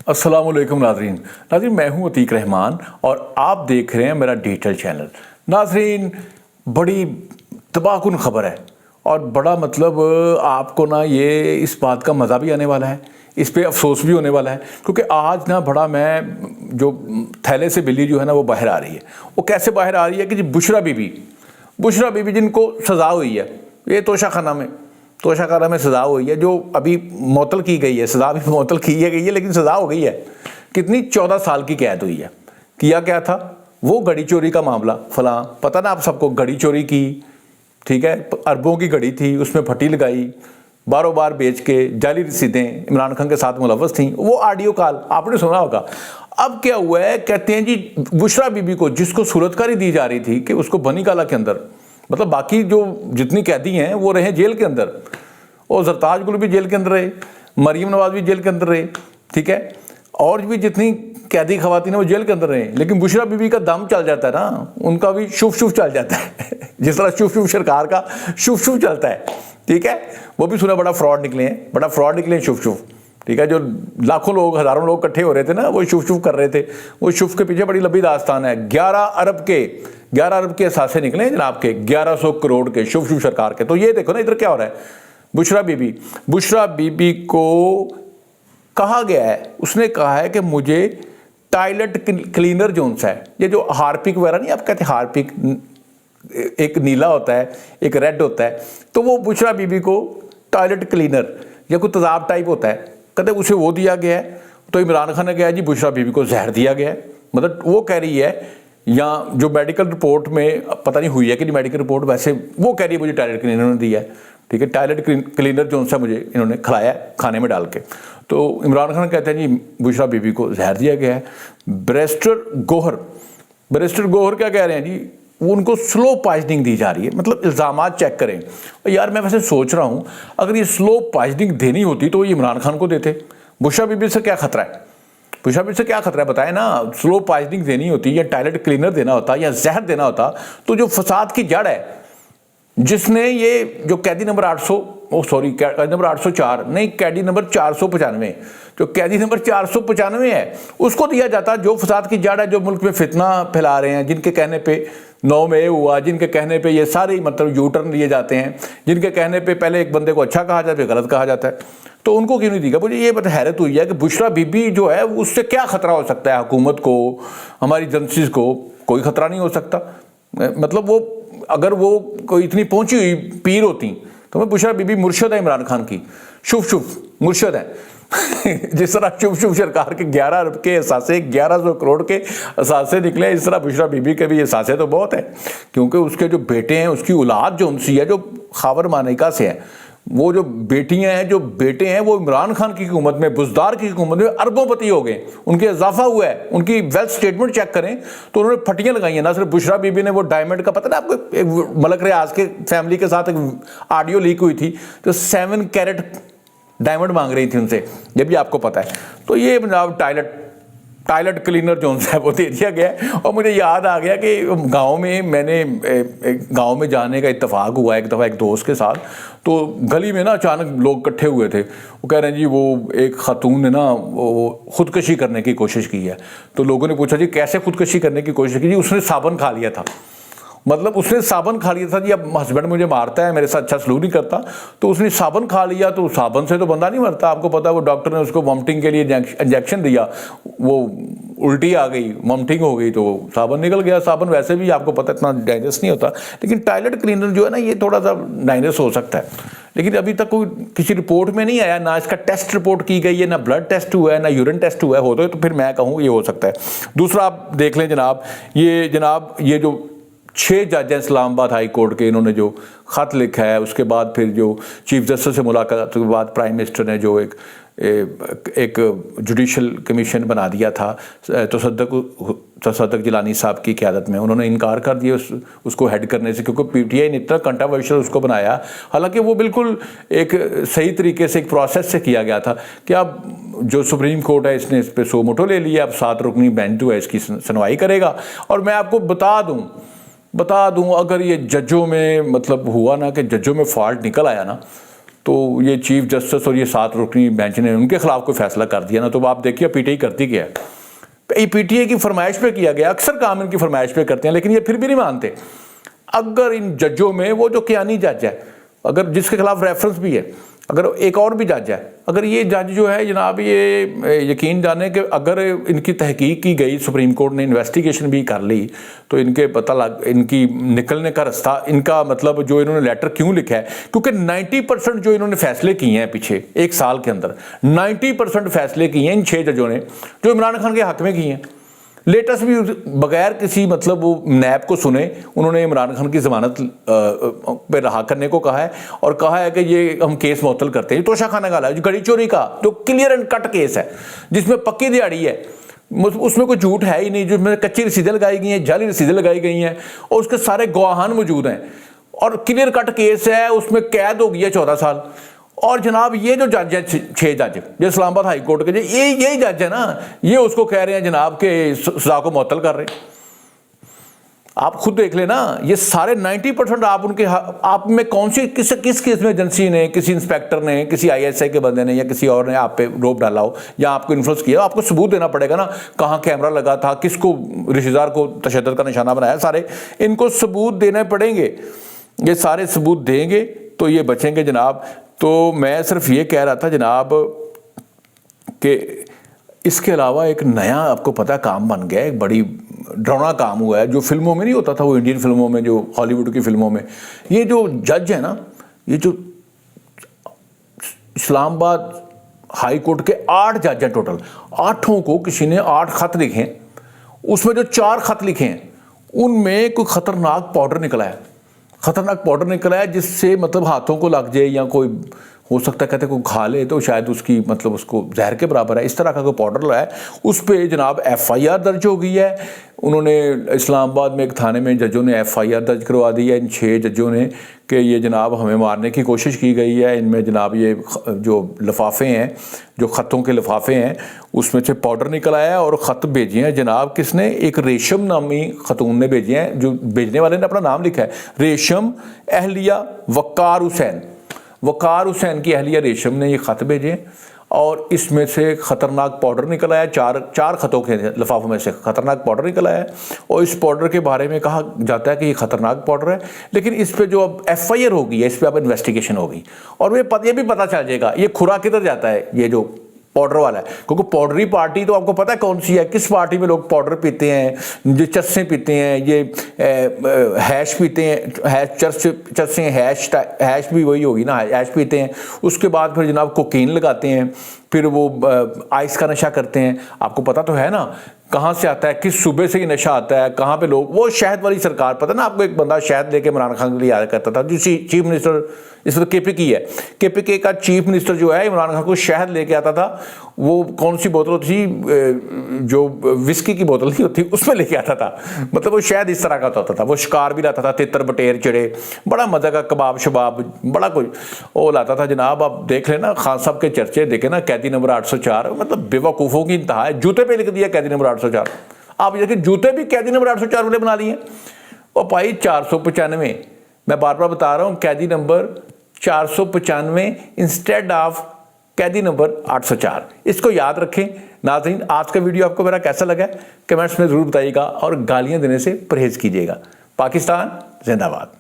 अस्सलामुअलैकुम नाज़रीन। नाज़रीन मैं हूं अतीक रहमान और आप देख रहे हैं मेरा डिजिटल चैनल। नाज़रीन बड़ी तबाहकुन खबर है और बड़ा मतलब आपको ना ये इस बात का मज़ा भी आने वाला है, इस पे अफसोस भी होने वाला है, क्योंकि आज ना बड़ा मैं जो थैले से बिल्ली जो है ना वो बाहर आ रही है। वो कैसे बाहर आ रही है कि जी बुशरा बीबी जिनको सज़ा हुई है, ये तोशाखाना में सज़ा हुई है, जो अभी मुअत्तल की गई है। सज़ा भी मुअत्तल की गई है लेकिन सज़ा हो गई है। कितनी 14 साल की कैद हुई है। किया क्या था? वो घड़ी चोरी का मामला फलां, पता ना आप सबको, घड़ी चोरी की, ठीक है, अरबों की घड़ी थी, उसमें फटी लगाई, बारों बार बेच के, जाली रसीदें इमरान खान के साथ मुलव्वस थी। वो ऑडियो कॉल आपने सुना होगा। अब क्या हुआ है, कहते हैं जी बुशरा बीबी को, जिसको सूरतकारी दी जा रही थी कि उसको बनी काला के अंदर, मतलब बाकी जो जितनी कैदी हैं वो रहे जेल के अंदर, और जरताज गुल भी जेल के अंदर रहे, मरीम नवाज भी जेल के अंदर रहे, ठीक है, और भी जितनी कैदी खवातीन है वो जेल के अंदर रहे। लेकिन बुशरा बीबी का दम चल जाता है ना, उनका भी शुफ चल जाता है जिस तरह शुफ सरकार का शुफ चलता है, ठीक है। वो भी सुना बड़ा फ्रॉड निकले हैं शुफ, ठीक है। जो लाखों लोग, हज़ारों लोग इकट्ठे हो रहे थे ना, वो शुफ कर रहे थे। वो शुफ के पीछे बड़ी लंबी दास्तान है। 11 अरब के असासे निकले हैं जनाब के, 1100 करोड़ के शुफ सरकार के। तो ये देखो ना इधर क्या हो रहा है। बुशरा बीबी को कहा गया है, उसने कहा है कि मुझे टॉयलेट क्लीनर जो सा है, ये जो हार्पिक वगैरह नहीं आप कहते, हार्पिक एक नीला होता है एक रेड होता है, तो वो बुशरा बीबी को टॉयलेट क्लीनर या कोई तेजाब टाइप होता है, कहते उसे वो दिया गया है। तो इमरान खान ने कहा जी बुशरा बीबी को जहर दिया गया है। मतलब वो कह रही है, या जो मेडिकल रिपोर्ट में पता नहीं हुई है कि नहीं मेडिकल रिपोर्ट, वैसे वो कह रही है मुझे टॉयलेट क्लीनर ने दिया है, ठीक है, टॉयलेट क्लीनर जो सा मुझे इन्होंने खिलाया खाने में डाल के। तो इमरान खान कहते हैं जी बुशरा बीबी को जहर दिया गया है। बैरिस्टर गोहर क्या कह रहे हैं जी, वो उनको स्लो पॉइजनिंग दी जा रही है। मतलब इल्ज़ामात चेक करें। यार मैं वैसे सोच रहा हूँ, अगर ये स्लो पॉइजनिंग देनी होती तो ये इमरान खान को देते। बुशरा बीबी से क्या खतरा है? बताए ना। स्लो पॉइजनिंग देनी होती या टॉयलेट क्लीनर देना होता या जहर देना होता, तो जो फसाद की जड़ है, जिसने ये जो कैदी नंबर 804 नहीं, कैदी नंबर 495, जो कैदी नंबर 495 है, उसको दिया जाता। जो फसाद की जड़ है, जो मुल्क में फितना फैला रहे हैं, जिनके कहने पे 9 में हुआ, जिनके कहने पे ये सारे मतलब यू टर्न लिए जाते हैं, जिनके कहने पे पहले एक बंदे को अच्छा कहा जाता है फिर गलत कहा जाता है, तो उनको क्यों नहीं दिया? मुझे ये हैरत हुई है कि बुशरा बीबी जो है उससे क्या खतरा हो सकता है? हुकूमत को, हमारी एजेंसीज को कोई खतरा नहीं हो सकता। मतलब वो अगर वो कोई इतनी पहुंची हुई पीर होती तो मैं बुशरा बीबी मुर्शद है इमरान खान की, शुफ मुर्शद है जिस तरह शुफ सरकार के 11 अरब के असासे, 1100 करोड़ के असासे निकले, इस तरह बुशरा बीबी के भी असासे तो बहुत है, क्योंकि उसके जो बेटे हैं, उसकी औलाद जो उनसी है, जो खावर मानिका से है, वो जो बेटियां हैं, जो बेटे हैं, वो इमरान खान की हुकूमत में, बुजदार की हुकूमत में अरबोंपति हो गए, उनके इजाफा हुआ है। उनकी वेल्थ स्टेटमेंट चेक करें तो उन्होंने फटियां लगाई हैं। ना सिर्फ बुशरा बीबी ने वो डायमंड का, पता ना आपको, एक मलक रियाज के फैमिली के साथ एक ऑडियो लीक हुई थी, तो 7 कैरेट डायमंड मांग रही थी उनसे, ये भी आपको पता है। तो ये जनाब टॉयलेट क्लीनर जो है वो दे दिया गया है। और मुझे याद आ गया कि गांव में जाने का इत्तेफाक हुआ एक दफ़ा एक दोस्त के साथ। तो गली में ना अचानक लोग इकट्ठे हुए थे, वो कह रहे हैं जी वो एक खातून ने ना वो खुदकशी करने की कोशिश की है। तो लोगों ने पूछा जी कैसे खुदकशी करने की कोशिश की? जी उसने साबन खा लिया था। मतलब उसने साबन खा लिया था जी। अब हस्बैंड मुझे मारता है, मेरे साथ अच्छा सलूक नहीं करता, तो उसने साबन खा लिया। तो साबन से तो बंदा नहीं मरता, आपको पता है। वो डॉक्टर ने उसको वॉमिटिंग के लिए इंजेक्शन दिया, वो उल्टी आ गई, वॉमिटिंग हो गई, तो साबन निकल गया। साबन वैसे भी आपको पता इतना डाइजेस्ट नहीं होता, लेकिन टॉयलेट क्लीनर जो है ना, ये थोड़ा सा डाइजेस्ट हो सकता है। लेकिन अभी तक कोई किसी रिपोर्ट में नहीं आया, ना इसका टेस्ट रिपोर्ट की गई है, ना ब्लड टेस्ट हुआ है, ना यूरिन टेस्ट हुआ है। हो तो फिर मैं कहूँ ये हो सकता है। दूसरा आप देख लें जनाब, ये जो 6 जज हैं इस्लामाबाद हाई कोर्ट के, इन्होंने जो ख़त लिखा है, उसके बाद फिर जो चीफ जस्टिस से मुलाकात के बाद प्राइम मिनिस्टर ने जो एक जुडिशल कमीशन बना दिया था तसद्दुक़ जिलानी साहब की क़यादत में, उन्होंने इनकार कर दिया उसको हेड करने से, क्योंकि पीटीआई ने इतना कंट्रोवर्शियल उसको बनाया। हालांकि वो बिल्कुल एक सही तरीके से एक प्रोसेस से किया गया था कि अब जो सुप्रीम कोर्ट है इसने इस पर सो मोटो ले लिया, अब 7 रुकनी बेंच जो है इसकी सुनवाई करेगा। और मैं आपको बता दूं अगर ये जजों में मतलब हुआ ना कि जजों में फॉल्ट निकल आया ना, तो ये चीफ जस्टिस और ये 7 रुकनी बेंच ने उनके खिलाफ कोई फैसला कर दिया ना, तो आप देखिए पीटीआई करती क्या है। पीटीआई की फरमाइश पे किया गया, अक्सर काम इनकी फरमाइश पे करते हैं, लेकिन ये फिर भी नहीं मानते। अगर इन जजों में वो जो कियानी जज है, अगर जिसके खिलाफ रेफरेंस भी है, अगर एक और भी जज है, अगर ये जज जो है जनाब, ये यकीन जाने कि अगर इनकी तहकीक की गई, सुप्रीम कोर्ट ने इन्वेस्टिगेशन भी कर ली, तो इनके पता लग, इनकी निकलने का रास्ता, इनका मतलब जो इन्होंने लेटर क्यों लिखा है, क्योंकि 90% जो इन्होंने फैसले किए हैं पिछे 1 साल के अंदर, 90% फैसले किए हैं इन 6 जजों ने, जो इमरान खान के हक में किए हैं। लेटेस्ट भी बगैर किसी मतलब वो नैब को सुने उन्होंने इमरान खान की ज़मानत पे रहा करने को कहा है, और कहा है कि ये हम केस मुअत्तल करते हैं। तोशाखाना का जो गड़ी चोरी का जो क्लियर एंड कट केस है, जिसमें पक्की दिहाड़ी है, उसमें कोई झूठ है ही नहीं, जिसमें कच्ची रसीदें लगाई गई हैं, जाली रसीदें लगाई गई हैं, और उसके सारे गवाहान मौजूद हैं, और क्लियर कट केस है, उसमें कैद हो गई है 14 साल। और जनाब ये जो जज है 6 जज जो इस्लामाबाद हाई कोर्ट के, यही जज है ना, ये उसको कह रहे हैं जनाब के सजा को मुअत्तल कर रहे हैं। आप खुद देख लेना, ये सारे 90% आप उनके आप में कौन सी किस केस में एजेंसी ने, किसी इंस्पेक्टर ने, किसी ISI के बंदे ने या किसी और ने आप पे रोप डाला हो या आपको इन्फ्लुएंस किया, आपको सबूत देना पड़ेगा ना, कहाँ कैमरा लगा था, किसको रिश्तेदार को तशद्दुद का निशाना बनाया, सारे इनको सबूत देने पड़ेंगे। ये सारे सबूत देंगे तो ये बचेंगे जनाब। तो मैं सिर्फ ये कह रहा था जनाब कि इसके अलावा एक नया आपको पता काम बन गया है, एक बड़ी डरावना काम हुआ है, जो फिल्मों में नहीं होता था, वो इंडियन फिल्मों में, जो हॉलीवुड की फिल्मों में, ये जो जज है ना, ये जो इस्लामाबाद हाई कोर्ट के 8 जज हैं टोटल, 8 को किसी ने 8 खत लिखे हैं, उसमें जो 4 खत लिखे हैं उनमें कोई खतरनाक पाउडर निकला है, खतरनाक पाउडर निकला है, जिससे मतलब हाथों को लग जाए या कोई हो सकता है कहते कोई खा ले तो शायद उसकी मतलब उसको जहर के बराबर है, इस तरह का कोई पाउडर लाया है। उस पर जनाब FIR दर्ज हो गई है। उन्होंने इस्लामाबाद में एक थाने में जजों ने FIR दर्ज करवा दी है इन 6 जजों ने कि ये जनाब हमें मारने की कोशिश की गई है। इनमें जनाब ये जो लिफाफे हैं, जो ख़तों के लिफाफे हैं, उसमें से पाउडर निकल आया है, और ख़त भेजे हैं जनाब किसने, एक रेशम नामी खतून ने भेजे हैं, जो भेजने वाले ने अपना नाम लिखा है रेशम अहलिया वकार हुसैन की अहलिया रेशम ने ये ख़त भेजे, और इसमें से ख़तरनाक पाउडर निकल आया, 4 ख़तों के लिफाफों में से ख़तरनाक पाउडर निकल आया है, और इस पाउडर के बारे में कहा जाता है कि ये ख़तरनाक पाउडर है। लेकिन इस पे जो अब FIR होगी, इस पर अब इन्वेस्टिगेशन होगी, और ये भी पता चल जाएगा ये खुराक किधर जाता है, ये जो पाउडर वाला है, क्योंकि पाउडरी पार्टी तो आपको पता है कौन सी है, किस पार्टी में लोग पाउडर पीते हैं, जो चरसे पीते हैं, ये हैश पीते हैं, चरसे हैश भी वही होगी ना, हैश पीते हैं। उसके बाद फिर जनाब कोकीन लगाते हैं, फिर वो आइस का नशा करते हैं। आपको पता तो है ना कहाँ से आता है, किस सूबे से ये नशा आता है, कहाँ पे लोग, वो शहद वाली सरकार, पता ना आपको, एक बंदा शहद लेके इमरान खान के लिए आया करता था, जो चीफ मिनिस्टर इस वक्त KPK है, KPK का चीफ मिनिस्टर जो है इमरान खान को शहद लेके आता था। वो कौन सी बोतल थी, जो विस्की की बोतल नहीं होती, उसमें लेके आता था, मतलब वो शहद इस तरह का होता था। वो शिकार भी लाता था, तितर बटेर चिड़े, बड़ा मजा का कबाब शबाब, बड़ा कुछ वो लाता था जनाब। आप देख लेना खान साहब के चर्चे देखे ना, कैदी नंबर 804, मतलब बेवकूफ़ों की इंतहा है। जूते पे लिख दिया कैदी नंबर 804, आप देखिए जूते भी कैदी नंबर 804 वाले बना लिए। और भाई 495, मैं बार बार बता रहा हूँ, कैदी नंबर 495 इंस्टेड ऑफ कैदी नंबर 804, इसको याद रखें। नाज़रीन, आज का वीडियो आपको मेरा कैसा लगा कमेंट्स में ज़रूर बताइएगा, और गालियाँ देने से परहेज़ कीजिएगा। पाकिस्तान जिंदाबाद।